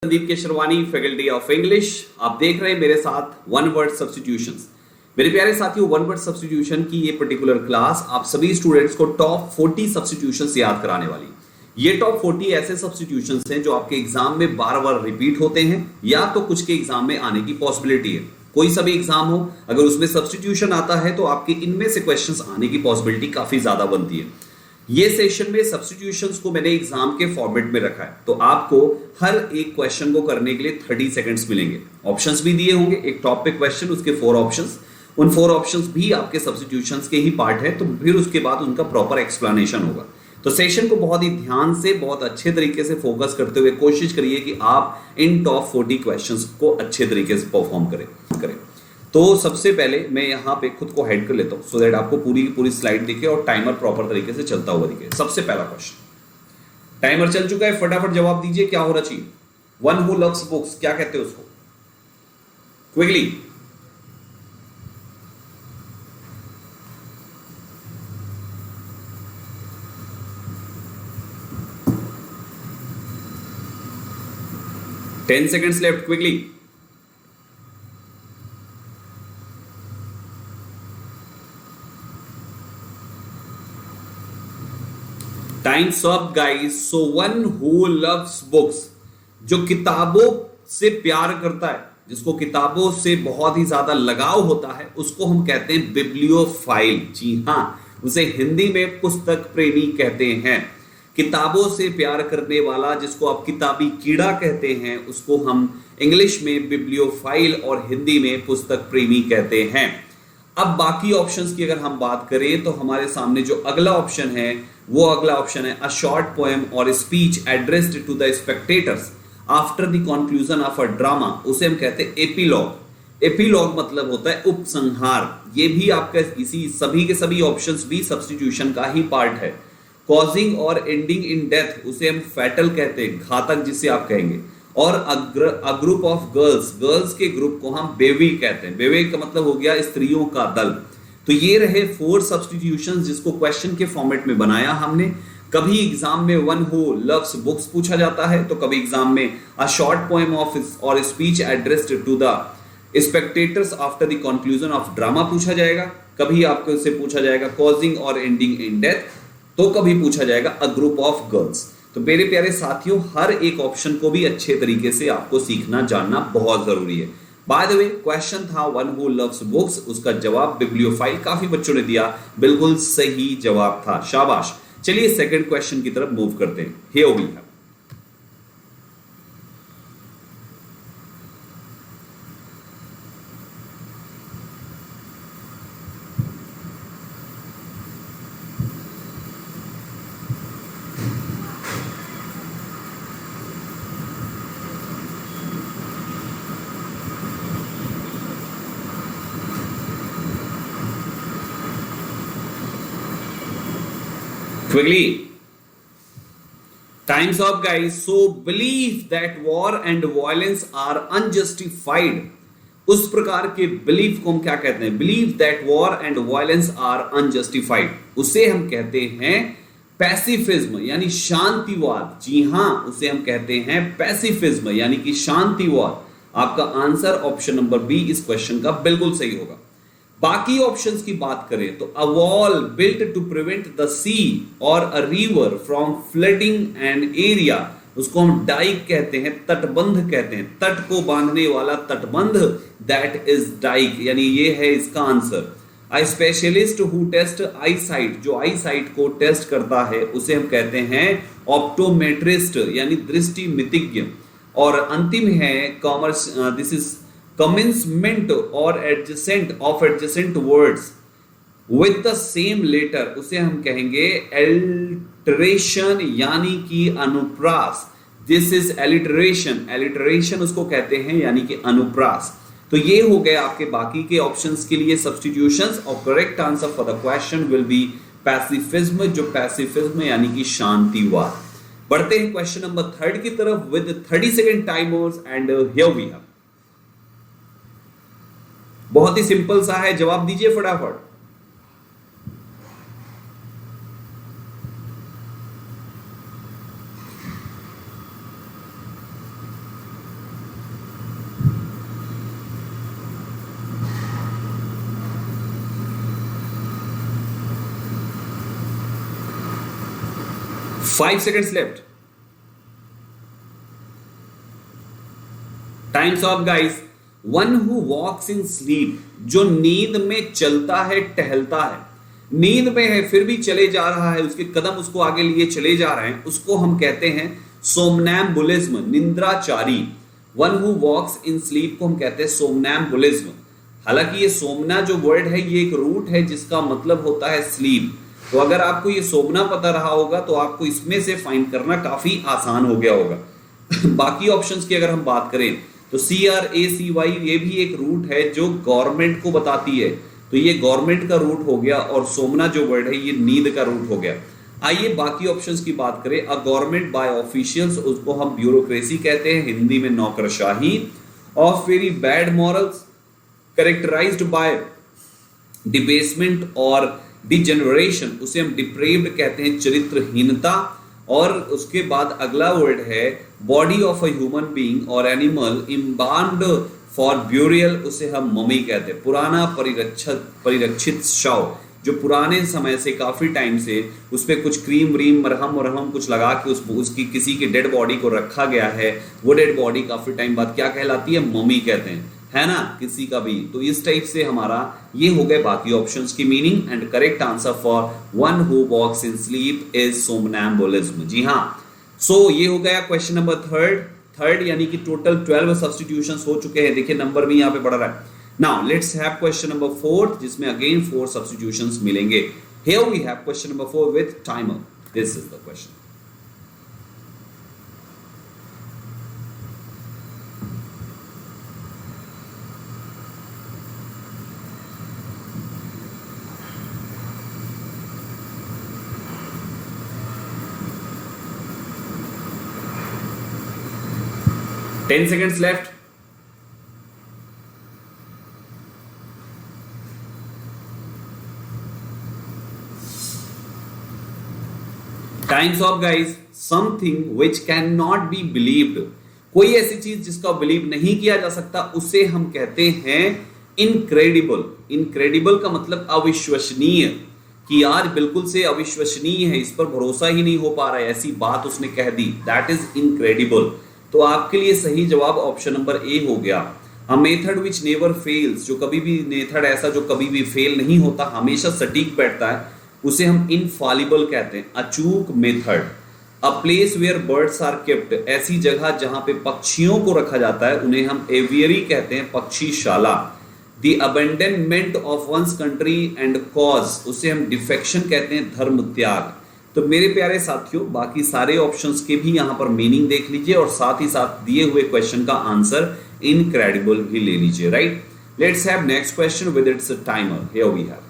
Sandeep Kesharwani, faculty of English. आप देख रहे हैं मेरे साथ वन वर्ड सब्स्टिट्यूशंस। मेरे प्यारे साथियों, वन वर्ड सब्स्टिट्यूशन की ये पर्टिकुलर क्लास आप सभी स्टूडेंट्स को टॉप 40 सब्स्टिट्यूशंस याद कराने वाली। ये टॉप 40 ऐसे सब्स्टिट्यूशंस हैं जो आपके एग्जाम में बार बार रिपीट होते हैं या तो कुछ के एग्जाम में आने की पॉसिबिलिटी है। कोई सा भी एग्जाम हो, अगर उसमें सब्स्टिट्यूशन आता है तो आपके इनमें से क्वेश्चंस आने की पॉसिबिलिटी काफी ज्यादा बनती है। ये सेशन में सब्स्टिट्यूशंस को मैंने एग्जाम के फॉर्मेट में रखा है, तो आपको हर एक क्वेश्चन को करने के लिए 30 सेकंड्स मिलेंगे। ऑप्शंस भी दिए होंगे, एक टॉप पे क्वेश्चन, उसके 4 ऑप्शंस, उन 4 ऑप्शंस भी आपके सब्स्टिट्यूशंस के ही पार्ट है, तो फिर उसके बाद उनका प्रॉपर एक्सप्लेनेशन होगा। तो सेशन को बहुत ही ध्यान से, बहुत अच्छे तरीके से फोकस करते हुए कोशिश करिए कि आप इन टॉप 40 क्वेश्चंस को अच्छे तरीके से परफॉर्म करें। तो सबसे पहले मैं यहाँ पे खुद को हाइड कर लेता हूँ, सो दैट आपको पूरी की पूरी स्लाइड दिखे और टाइमर प्रॉपर तरीके से चलता हुआ दिखे। सबसे पहला क्वेश्चन, टाइमर चल चुका है, फटाफट जवाब दीजिए, क्या होना चाहिए? वन हु लव्स बुक्स, क्या कहते हैं उसको? Quickly. Ten seconds left, quickly. Times up guys. So one who loves books, जो किताबों से प्यार करता है, जिसको किताबों से बहुत ही ज्यादा लगाव होता है, उसको हम कहते हैं बिब्लियोफाइल। जी हां, उसे हिंदी में पुस्तक प्रेमी कहते हैं। किताबों से प्यार करने वाला, जिसको आप किताबी कीड़ा कहते हैं, उसको हम इंग्लिश में बिब्लियोफाइल और हिंदी में पुस्तक प्रेमी कहते हैं। अब बाकी ऑप्शंस की अगर हम बात करें तो हमारे सामने जो अगला ऑप्शन है, वो अगला ऑप्शन है a short poem or speech addressed to the spectators after the conclusion of a drama, उसे हम कहते हैं एपिलॉग। एपिलॉग मतलब होता है उपसंहार। ये भी आपका इसी सभी के सभी ऑप्शंस भी सब्स्टिट्यूशन का ही पार्ट है। कॉजिंग और एंडिंग इन डेथ, उसे हम फैटल कहते हैं, घातक जिसे आप कहेंगे। और a group of girls, girls के ग्रुप को हम बेवी कहते हैं। बेवी का मतलब हो गया स्त्रियों का दल। तो ये रहे 4 सब्स्टिट्यूशंस जिसको क्वेश्चन के फॉर्मेट में बनाया हमने। कभी एग्जाम में वन हु लव्स बुक्स पूछा जाता है, तो कभी एग्जाम में a short poem of or speech addressed to the spectators after the conclusion of drama पूछा जाएगा। कभी आपको इससे पूछा जाएगा कॉजिंग और एंडिंग इन डेथ, तो कभी पूछा जाएगा अ ग्रुप ऑफ गर्ल्स। तो मेरे प्यारे साथियों, हर एक ऑप्शन को भी अच्छे तरीके से आपको सीखना जानना बहुत जरूरी है। बाय द वे, क्वेश्चन था वन हु लव्स बुक्स, उसका जवाब बिब्लियोफाइल। काफी बच्चों ने दिया, बिल्कुल सही जवाब था, शाबाश। चलिए सेकंड क्वेश्चन की तरफ मूव करते हैं। Here we have, quickly, time's up guys. So believe that war and violence are unjustified, उस प्रकार के बिलीफ को हम क्या कहते हैं? Believe that war and violence are unjustified, उसे हम कहते हैं पैसिफिज्म यानी शांतिवाद। जी हां, उसे हम कहते हैं पैसिफिज्म यानी कि शांतिवाद। आपका आंसर ऑप्शन नंबर बी इस क्वेश्चन का बिल्कुल सही होगा। बाकी ऑप्शंस की बात करें तो a wall built to prevent the sea or a river from flooding an area, उसको हम डाइक कहते हैं, तटबंध कहते हैं। तट को बांधने वाला तटबंध, दैट इज डाइक, यानी ये है इसका answer. A specialist who test eyesight, जो आई साइट को टेस्ट करता है, उसे हम कहते हैं ऑप्टोमेट्रिस्ट यानी दृष्टि मितिज्ञ। और अंतिम है commerce, this is commencement or adjacent of adjacent words with the same letter, उसे हम कहेंगे alliteration यानी कि अनुप्रास। This is alliteration, alliteration उसको कहते हैं यानी कि अनुप्रास। तो ये हो गए आपके बाकी के ऑप्शंस के लिए सब्स्टिट्यूशंस, और correct answer for the question will be pacifism, जो पैसिफिज्म यानी कि शांतिवाद। बढ़ते हैं क्वेश्चन नंबर 3 की तरफ with 30 second timers and here we have, बहुत ही सिंपल सा है, जवाब दीजिए फटाफट। 5 seconds left. Time's up guys. One who walks in sleep, जो नींद में चलता है, टहलता है, नींद में है फिर भी चले जा रहा है, उसके कदम उसको आगे लिए चले जा रहे हैं, उसको हम कहते हैं सोमनैम्बुलिज्म, निंद्राचारी। One who walks in sleep को हम कहते हैं सोमनैम्बुलिज्म। हालांकि ये सोमना जो वर्ड है ये एक रूट है जिसका मतलब होता है स्लीप। तो अगर आपको ये सोमना पता रहा होगा तो आपको इसमें से फाइंड करना काफी आसान हो गया होगा। बाकी ऑप्शंस की अगर हम बात करें तो CRACY ये भी एक रूट है जो गवर्नमेंट को बताती है, तो ये गवर्नमेंट का रूट हो गया, और सोमना जो वर्ड है ये नींद का रूट हो गया। आइए बाकी ऑप्शंस की बात करें। अ गवर्नमेंट बाय ऑफिशियल्स, उसको हम ब्यूरोक्रेसी कहते हैं, हिंदी में नौकरशाही। Of very bad morals, characterised by debasement और डिजेनरेशन, उसे हम डिप्रेव्ड कहते हैं, चरित्रहीनता। और उसके बाद अगला वर्ड है body of a human being और एनिमल इम्बाउंड फॉर ब्यूरियल, उसे हम ममी कहते हैं, पुराना परिरक्षित शव, जो पुराने समय से काफी टाइम से उस पर कुछ क्रीम व्रीम मरहम वरहम कुछ लगा के उसकी किसी की डेड बॉडी को रखा गया है, वो डेड बॉडी काफी टाइम बाद क्या कहलाती है, ममी कहते हैं, है ना, किसी का भी। तो इस टाइप से हमारा ये हो गए बाकी ऑप्शंस की meaning. And correct answer for one who walks in sleep is somnambulism. जी हाँ, सो ये हो गया क्वेश्चन नंबर थर्ड, यानी कि टोटल 12 सब्स्टिट्यूशंस हो चुके हैं। देखिए नंबर भी यहाँ पे बढ़ रहा है। Now let's have question number 4 जिसमें अगेन 4 सब्स्टिट्यूशंस मिलेंगे। Here we have question number 4 with timer. This is the question. Ten seconds left. Time's up guys. Something which cannot be believed. कोई ऐसी चीज जिसका बिलीव नहीं किया जा सकता उसे हम कहते हैं इनक्रेडिबल। इनक्रेडिबल का मतलब अविश्वसनीय, कि यार बिल्कुल से अविश्वसनीय है, इस पर भरोसा ही नहीं हो पा रहा है, ऐसी बात उसने कह दी, दैट इज इनक्रेडिबल। तो आपके लिए सही जवाब ऑप्शन नंबर ए हो गया। A method which never fails, जो कभी भी, मेथड ऐसा जो कभी भी फेल नहीं होता, हमेशा सटीक बैठता है, उसे हम इनफॉलिबल कहते हैं, अचूक method. A place where birds are kept, ऐसी जगह जहां पे पक्षियों को रखा जाता है उन्हें हम एवियरी कहते हैं, पक्षीशाला। The abandonment of one's country and cause, उसे हम डिफेक्शन कहते हैं, धर्म त्याग। तो मेरे प्यारे साथियों, बाकी सारे ऑप्शंस के भी यहां पर मीनिंग देख लीजिए और साथ ही साथ दिए हुए क्वेश्चन का आंसर इनक्रेडिबल भी ले लीजिए, right. Let's have next question with its timer. Here we have